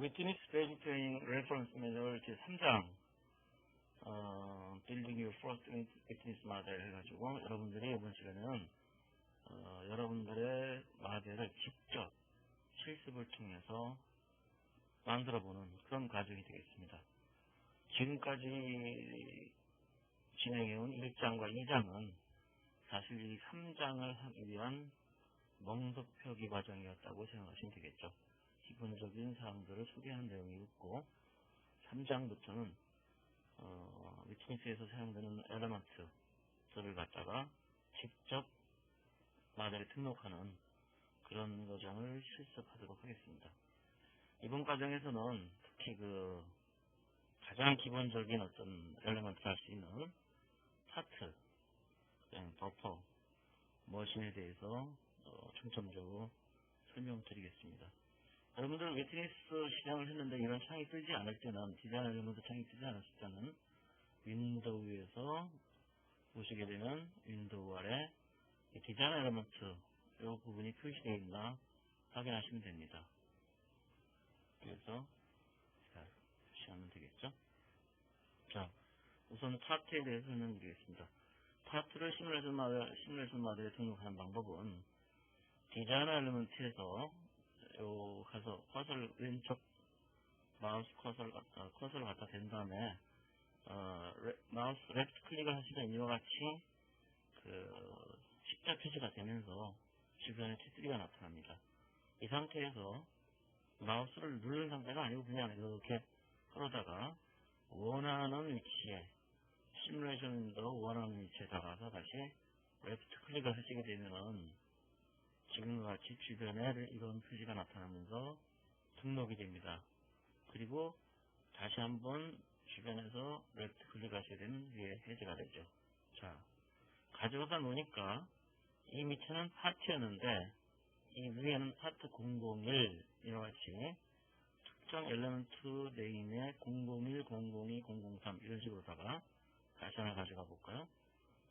위트니스 베이직 트레이닝 레퍼런스 매뉴얼 제3장 Building Your First Witness Model 해가지고 여러분들이 이번 시간에는 여러분들의 모델을 직접 실습을 통해서 만들어보는 그런 과정이 되겠습니다. 지금까지 진행해온 1장과 2장은 사실 이 3장을 하기 위한 멍석표기 과정이었다고 생각하시면 되겠죠. 기본적인 사항들을 소개하는 내용이었고 3장부터는 위트니스에서 사용되는 엘리먼트들을 갖다가 직접 모델에 등록하는 그런 과정을 실습하도록 하겠습니다. 이번 과정에서는 특히 가장 기본적인 어떤 엘리먼트 할 수 있는 파트, 버퍼, 머신에 대해서 중점적으로 설명드리겠습니다. 여러분들 위트니스 실행을 했는데 이런 창이 뜨지 않을 때는, 디자인 엘리먼트 창이 뜨지 않았을 때는 윈도우에서 보시게 되면 윈도우 아래 디자인 엘리먼트 이 부분이 표시되어 있나 확인하시면 됩니다. 그래서 표시하면 되겠죠. 자, 우선 파트에 대해서 설명드리겠습니다. 파트를 시뮬레이션 모델에 등록하는 방법은 디자인 엘리먼트에서 가서 커서를 왼쪽 마우스 커서를 갖다 댄 다음에 마우스 레프트 클릭을 하시면 이와 같이 십자 표시가 되면서 주변에 테두리가 나타납니다. 이 상태에서 마우스를 누른 상태가 아니고 그냥 이렇게 끌어다가 원하는 위치에 시뮬레이션 윈도우 원하는 위치에 다가서 다시 레프트 클릭을 하시게 되면은 지금과 같이 주변에 이런 표시가 나타나면서 등록이 됩니다. 그리고 다시 한번 주변에서 레프트 클릭하시게 되면 위에 해제가 되죠. 자, 가져다 놓으니까 이 밑에는 파트였는데 이 위에는 파트 001 이와 같이 특정 엘리먼트 네임에 001, 002, 003 이런 식으로다가 다시 하나 가져가 볼까요?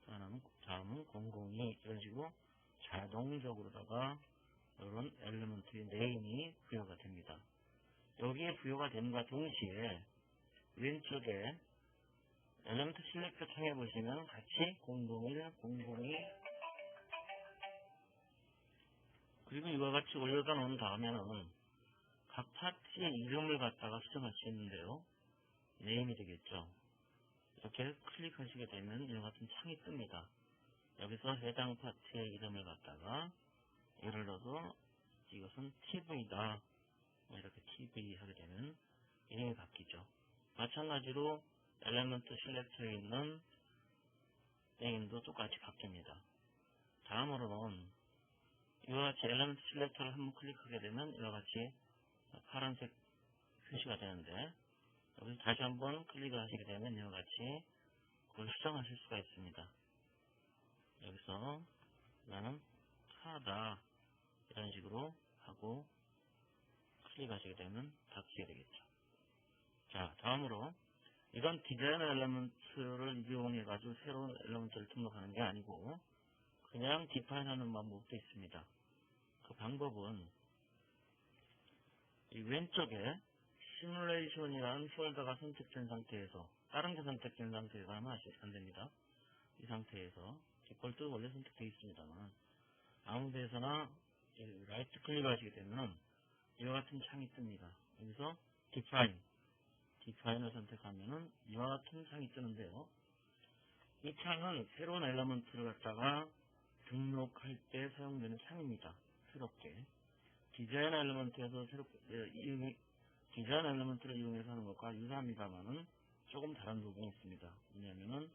다음은 002 이런 식으로 자동적으로다가 이런 엘리먼트의 네임이 부여가 됩니다. 여기에 부여가 됨과 동시에 왼쪽에 엘리먼트 실렉터 창에 보시면 같이 001, 002 그리고 이와 같이 올려다 놓은 다음에는 각 파트의 이름을 갖다가 수정할 수 있는데요. 네임이 되겠죠. 이렇게 클릭하시게 되면 이와 같은 창이 뜹니다. 여기서 해당 파트의 이름을 갖다가 예를 들어서 이것은 TV다. 이렇게 TV 하게 되면 이름이 바뀌죠. 마찬가지로 엘리먼트 실렉터에 있는 네임도 똑같이 바뀝니다. 다음으로는 이와 같이 엘리먼트 실렉터를 한번 클릭하게 되면 이와 같이 파란색 표시가 되는데 여기서 다시 한번 클릭을 하시게 되면 이와 같이 그걸 수정하실 수가 있습니다. 여기서 나는 카다 이런 식으로 하고 클릭하시게 되면 닫히게 되겠죠. 자, 다음으로 이런 디자인 엘리먼트를 이용해 가지고 새로운 엘리먼트를 등록하는 게 아니고 그냥 디파인하는 방법도 있습니다. 그 방법은 이 왼쪽에 시뮬레이션이라는 폴더가 선택된 상태에서 다른 게 선택된 상태에서 하면 안 됩니다. 이 상태에서 디폴트 원래 선택되어 있습니다만 아무 데서나 라이트 클릭을 하시게 되면 이와 같은 창이 뜹니다. 여기서 디파인을 선택하면은 이와 같은 창이 뜨는데요. 이 창은 새로운 엘리먼트를 갖다가 등록할 때 사용되는 창입니다. 새롭게 디자인 엘리먼트에서 디자인 엘리먼트를 이용해서 하는 것과 유사합니다만은 조금 다른 부분이 있습니다. 왜냐하면은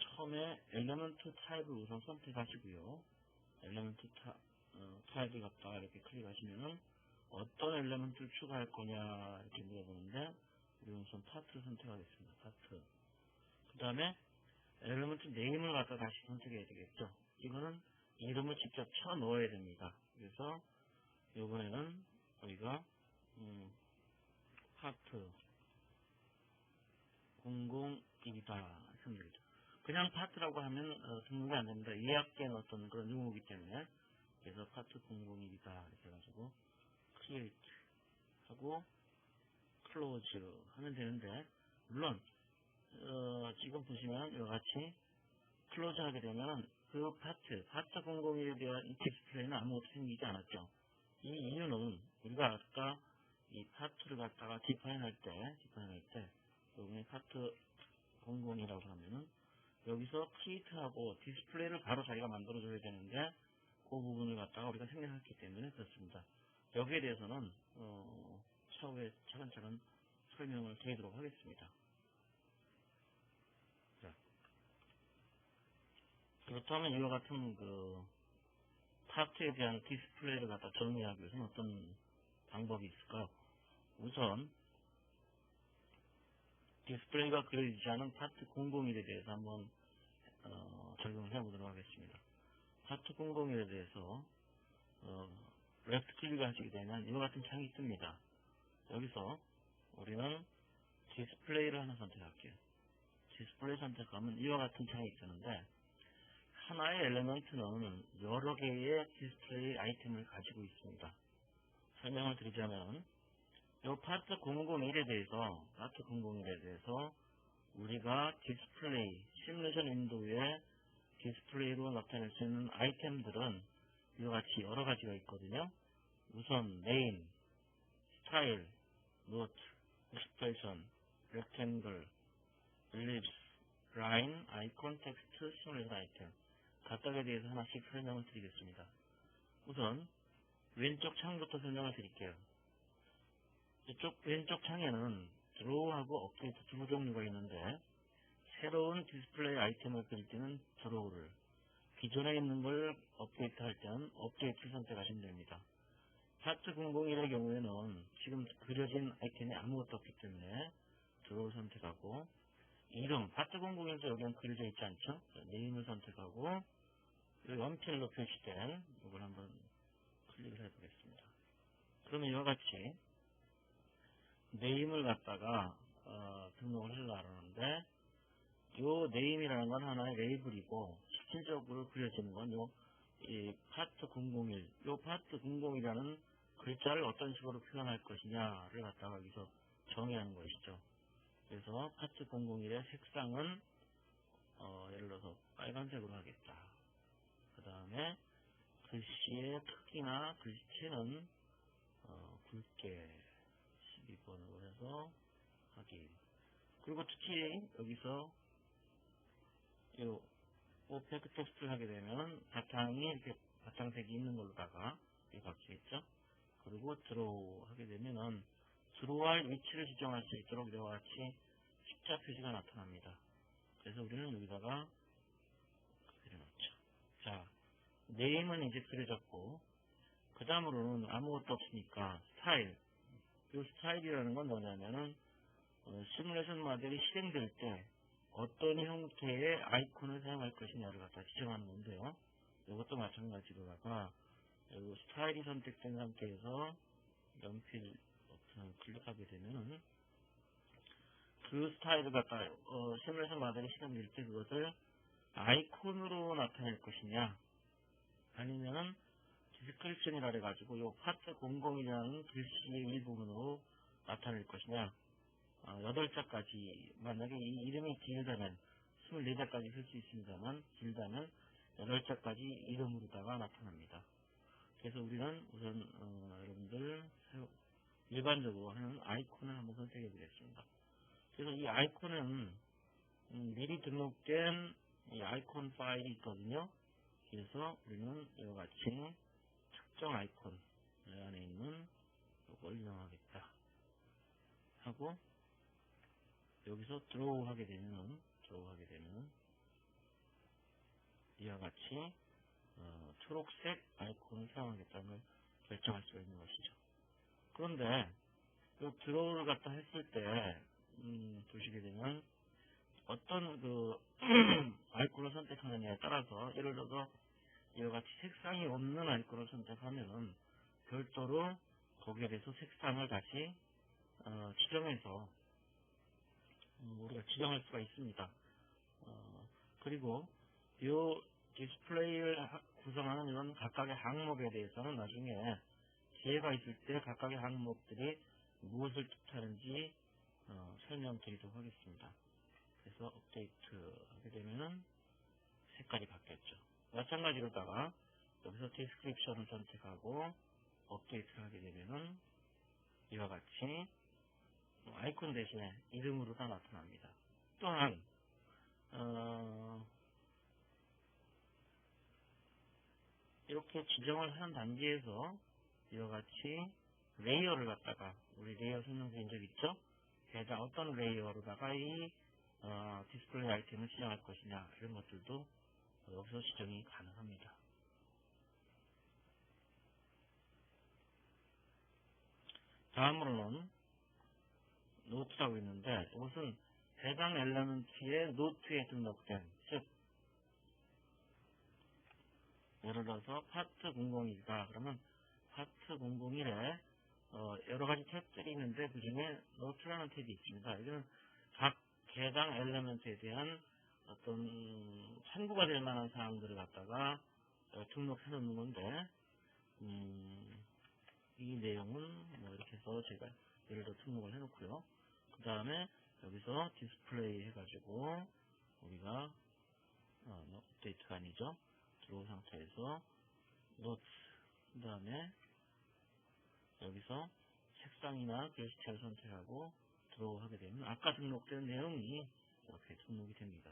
처음에 엘리먼트 타입을 우선 선택하시고요. 엘리먼트 타입을 갖다가 이렇게 클릭하시면은 어떤 엘리먼트를 추가할 거냐 이렇게 물어보는데 우리 우선 파트를 선택하겠습니다. 파트. 그 다음에 엘리먼트 네임을 갖다 다시 선택해야 되겠죠. 이거는 이름을 직접 쳐 넣어야 됩니다. 그래서 이번에는 우리가 파트 001이다 했습니다. 그냥 파트라고 하면 등록이 안 됩니다. 예약된 어떤 그런 용어이기 때문에 그래서 파트 001이다 이렇게 해가지고 크리에이트 하고 클로즈 하면 되는데, 물론 지금 보시면 이와 같이 클로즈 하게 되면 그 파트 001에 대한 디스플레이는 아무것도 생기지 않았죠. 이 이유는 우리가 아까 이 파트를 갖다가 디파인 할 때 여기 파트 00이라고 하면은 여기서 크리에이트하고 디스플레이를 바로 자기가 만들어줘야 되는데 그 부분을 갖다가 우리가 생략했기 때문에 그렇습니다. 여기에 대해서는 차후에 차근차근 설명을 드리도록 하겠습니다. 자, 그렇다면 이와 같은 그 파트에 대한 디스플레이를 갖다 정리하기 위해서는 어떤 방법이 있을까요? 우선 디스플레이가 그려지지 않은 파트 001에 대해서 한번 적용을 해보도록 하겠습니다. 파트 001에 대해서 레프트 클릭을 하시게 되면 이와 같은 창이 뜹니다. 여기서 우리는 디스플레이를 하나 선택할게요. 디스플레이 선택하면 이와 같은 창이 뜨는데, 하나의 엘리먼트는 여러 개의 디스플레이 아이템을 가지고 있습니다. 설명을 드리자면 이 파트 001에 대해서 우리가 디스플레이, 시뮬레이션 윈도우에 디스플레이로 나타낼 수 있는 아이템들은 이와 같이 여러 가지가 있거든요. 우선 네임, 스타일, 노트, 익스프레션, 렉탱글, 엘립스, 라인, 아이콘, 텍스트, 시뮬레이션 아이템 각각에 대해서 하나씩 설명을 드리겠습니다. 우선 왼쪽 창부터 설명을 드릴게요. 이쪽 왼쪽 창에는 드로우하고 업데이트 두 종류가 있는데, 새로운 디스플레이 아이템을 그릴 때는 드로우를, 기존에 있는 걸 업데이트 할 때는 업데이트 선택하시면 됩니다. 파트 001의 경우에는 지금 그려진 아이템이 아무것도 없기 때문에 드로우 선택하고, 이름, 파트 001에서 여기는 그려져 있지 않죠? 네임을 선택하고 여기 연필로 표시된 이걸 한번 클릭을 해보겠습니다. 그러면 이와 같이 네임을 갖다가 등록을 하려고 하는데, 이 네임이라는 건 하나의 레이블이고 실질적으로 그려지는 건 이 파트 001, 이 파트 001이라는 글자를 어떤 식으로 표현할 것이냐를 갖다가 여기서 정의하는 것이죠. 그래서 파트 001의 색상은 예를 들어서 빨간색으로 하겠다. 그 다음에 글씨의 크기나 글씨체는 굵게 12번으로 해서 하기. 그리고 특히 여기서 이 오펙트 텍스트를 하게 되면 바탕이 이렇게 바탕색이 있는 걸로다가 이렇게 바뀌겠죠. 그리고 드로우 하게 되면은 드로우할 위치를 지정할 수 있도록 이와 같이 십자 표시가 나타납니다. 그래서 우리는 여기다가 그려놓죠. 자, 네임은 이제 그려졌고, 그 다음으로는 아무것도 없으니까 스타일. 이 스타일이라는 건 뭐냐면은 시뮬레이션 모델이 실행될 때 어떤 형태의 아이콘을 사용할 것이냐를 갖다 지정하는 건데요. 이것도 마찬가지로다가 스타일이 선택된 상태에서 연필 버튼을 클릭하게 되면은 그 스타일을 갖다 시뮬레이션 모델이 실행될 때 그것을 아이콘으로 나타낼 것이냐, 아니면은 디스크립션이라 해가지고 이 파트 00이라는 글씨의 일부분으로 나타낼 것이냐. 8자까지, 만약에 이 이름이 길다면 24자까지 쓸 수 있습니다만, 길다면 8자까지 이름으로다가 나타납니다. 그래서 우리는 우선 여러분들 일반적으로 하는 아이콘을 한번 선택해 보겠습니다. 그래서 이 아이콘은 미리 등록된 이 아이콘 파일이 있거든요. 그래서 우리는 이와 같이 특정 아이콘 안에 있는 이걸 이용하겠다 하고, 여기서 드로우 하게 되면 이와 같이 초록색 아이콘을 사용하겠다는 걸 결정할 수가 있는 것이죠. 그런데 이 드로우를 갖다 했을 때 보시게 되면 어떤 그 아이콘을 선택하느냐에 따라서, 예를 들어서 이와 같이 색상이 없는 아이콘을 선택하면은 별도로 거기에 대해서 색상을 다시 지정해서 우리가 지정할 수가 있습니다. 그리고 이 디스플레이를 구성하는 이런 각각의 항목에 대해서는 나중에 기회가 있을 때 각각의 항목들이 무엇을 뜻하는지 설명드리도록 하겠습니다. 그래서 업데이트 하게 되면은 색깔이 바뀌었죠. 마찬가지로다가 여기서 디스크립션을 선택하고 업데이트를 하게 되면은 이와 같이 아이콘 대신에 이름으로가 나타납니다. 또한 이렇게 지정을 하는 단계에서 이와 같이 레이어를 갖다가 우리 레이어 설명드린 적 있죠? 해당 어떤 레이어로다가 이 디스플레이 아이템을 지정할 것이냐 이런 것들도 여기서 지정이 가능합니다. 다음으로는 노트라고 있는데 이것은 해당 엘리먼트의 노트에 등록된 즉 예를 들어서 파트 001이다 그러면 파트 001에 여러가지 탭들이 있는데 그 중에 노트라는 탭이 있습니다. 이거는 각 해당 엘리먼트에 대한 어떤 참고가 될 만한 사항들을 갖다가 등록해 놓는 건데 이 내용은 뭐 이렇게 해서 제가 예를 들어 등록을 해 놓고요. 그 다음에 여기서 디스플레이 해가지고 우리가 업데이트가 아니죠. 들어온 상태에서 노트 그 다음에 여기서 색상이나 글씨체를 선택하고 들어오 하게 되면 아까 등록된 내용이 이렇게 등록이 됩니다.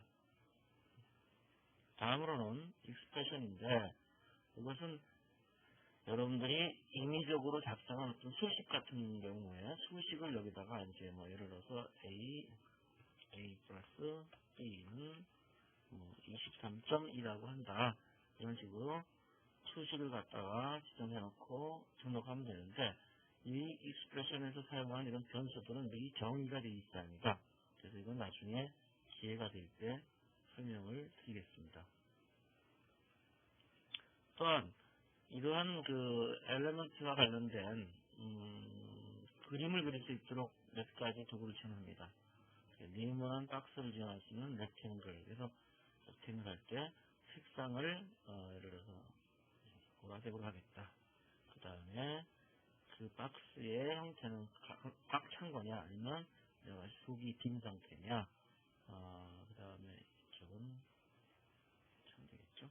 다음으로는 익스프레션인데 이것은 여러분들이 임의적으로 작성한 어떤 수식 같은 경우에 수식을 여기다가 이제 뭐 예를 들어서 A 플러스 B는 23.2라고 한다. 이런 식으로 수식을 갖다가 지정해 놓고 등록하면 되는데 이 익스프레션에서 사용하는 이런 변수들은 미리 정의가 되어 있어야 합니다. 그래서 이건 나중에 기회가 될 때 설명을 드리겠습니다. 또한 이러한 그 엘리먼트와 관련된 그림을 그릴 수 있도록 몇 가지 도구를 지원합니다. 네모난 박스를 지원할 수 있는 렉탱글. 그래서 렉탱글 할 때 색상을 예를 들어서 보라색으로 하겠다. 그 다음에 그 박스의 형태는 꽉 찬 거냐 아니면 속이 빈 상태냐. 그 다음에 이쪽은 참 되겠죠.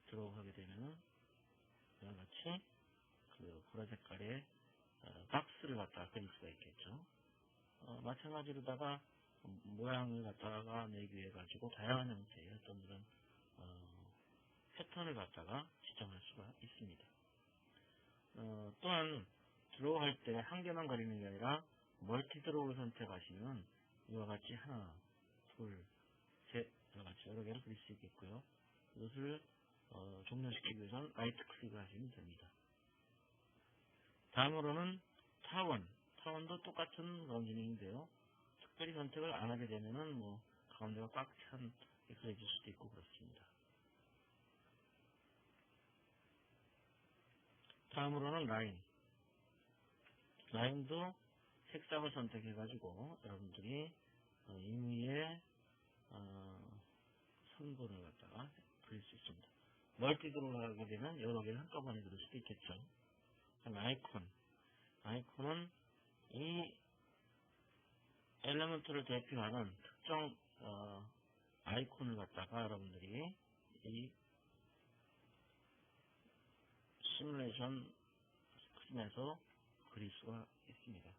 들어가게 되면은 이와 같이 그 보라 색깔의 박스를 갖다가 그릴 수가 있겠죠. 마찬가지로다가 모양을 갖다가 내기 위해 가지고 다양한 형태의 어떤 그런 패턴을 갖다가 지정할 수가 있습니다. 또한 드로우 할 때 한 개만 그리는 게 아니라 멀티 드로우를 선택하시면 이와 같이 하나, 둘, 셋 이와 같이 여러 개를 그릴 수 있겠고요. 이것을 종료시키기 위해서는 라이트 클릭을 하시면 됩니다. 다음으로는 타원도 똑같은 그런 기능인데요. 특별히 선택을 안 하게 되면은 뭐 가운데가 꽉 찬 게 그려질 수도 있고 그렇습니다. 다음으로는 라인도 색상을 선택해 가지고 여러분들이 임의의 선분을 갖다가 그릴 수 있습니다. 멀티드로우 하게 되면 여러 개를 한꺼번에 그릴 수도 있겠죠. 아이콘은 이 엘리먼트를 대표하는 특정 아이콘을 갖다가 여러분들이 이 시뮬레이션 스크린에서 그릴 수가 있습니다.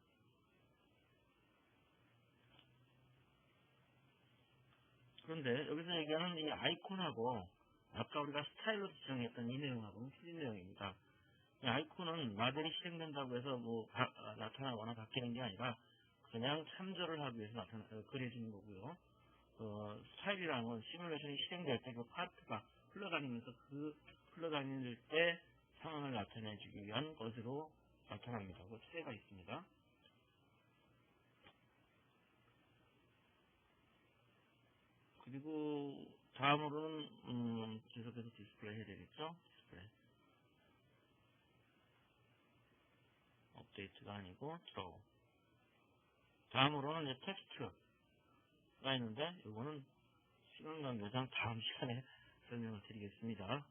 그런데 여기서 얘기하는 이 아이콘하고 아까 우리가 스타일로 지정했던 이 내용하고는 틀린 내용입니다. 이 아이콘은 모델이 실행된다고 해서 뭐 나타나거나 바뀌는 게 아니라 그냥 참조를 하기 위해서 그려지는 거고요. 스타일이라는 건 시뮬레이션이 실행될 때 그 파트가 흘러다니면서 그 흘러다닐 때 상황을 나타내주기 위한 것으로 나타납니다. 그 차이가 있습니다. 그리고 다음으로는 계속해서 디스플레이 해야 되겠죠? 디스플레이. 업데이트가 아니고 드로우. 다음으로는 이제 텍스트가 있는데 이거는 시간 관계상 다음 시간에 설명을 드리겠습니다.